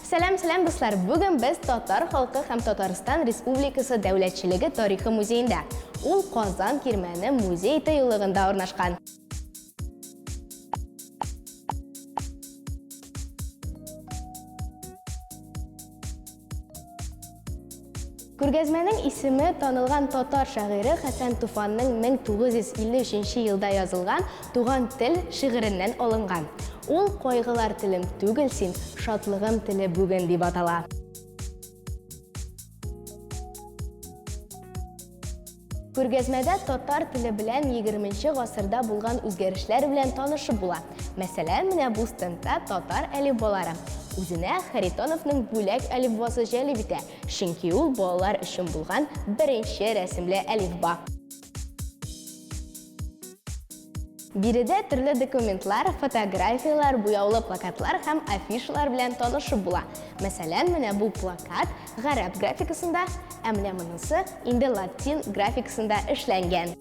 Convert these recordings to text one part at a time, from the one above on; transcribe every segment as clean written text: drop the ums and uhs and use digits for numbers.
Сәлем дуслар, бүген біз Татар халқы һәм Татарстан Республикасы дәүләтчелеге тарихы музейында. Ул Казан Кирмәне музей тыюлыгында орнашкан. Күргәзмәнең исеме танылган татар шагыйре Хәсән Туфанның 1953 елда язылган «Туган тел» шигыреннән алынган. Ул «Кайгылар телем түгел син, шатлыгым теле бүген» дип атала. Күргәзмәдә татар теле белән 20нче гасырда булган үзгәрешләр белән танышып була. Мәсәлән, менә бу стендта татар әлифбалары. Үзенә Харитоновның бүләк әлифбасы җәлеп итә, чөнки ул балалар өчен булган беренче рәсемле әлифба. Биредә төрле документлар, фотографиялар, буяулы плакатлар һәм афишалар белән танышып була. Мәсәлән, менә бу плакат гарәп графикасында, ә менә монысы инде латин графикасында эшләнгән.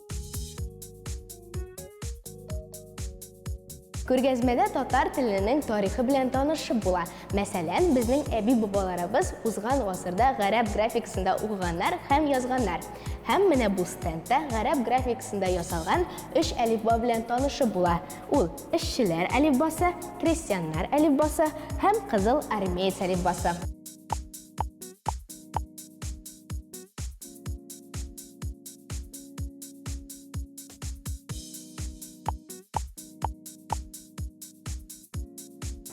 Күргәзмәдә татар теленең тарихы белән танышып була. Мәсәлән, безнең әби-бабаларыбыз узган гасырда гарәп графикасында укыганнар һәм язганнар. Һәм менә бу стендта гарәп графикасында ясалган 3 әлифба белән танышып була. Ул эшчеләр әлифбасы, крестьяннар әлифбасы һәм кызыл армеец әлифбасы.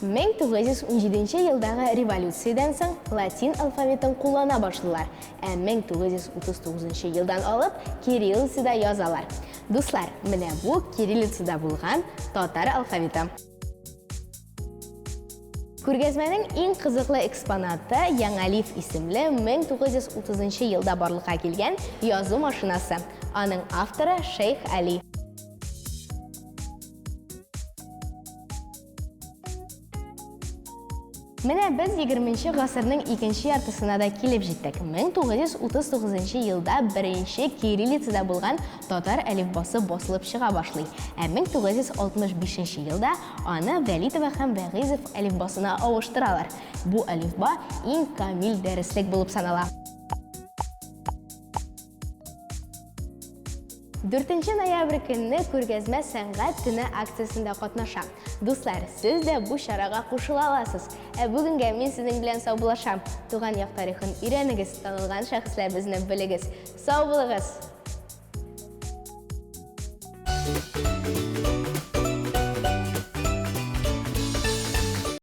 Мен 1917 елдагы революциядән соң латин алфавитын куллана башлыйлар, ә 1939 елдан алып кириллицада язалар. Дуслар, менә бу кириллицада булган татар алфавиты. Күргәзмәнең иң кызыклы экспонаты Яңалиф исемле 1930 елда барлыкка килгән язу машинасы. Аның авторы Шейх Али. Менә без 20нче гасырның икенче яртысына да килеп җиттек. 1939 елда беренче кириллицада булган татар әлифбасы басылып чыга башлый. Ә 1965 елда аны Вәлитова һәм Вәгызов әлифбасына авыштыралар. Бу әлифба иң камил дәреслек булып санала. 4 ноябрь көнне күргәзмә сәнгать көне акциясында катнаша. Дуслар, сез дә бу чарага кушыла аласыз. Ә бүгенгә мин сезнең белән сау булашам. Туган як тарихын өйрәнегез, танылган шәхесләребезне белегез. Сау булыгыз!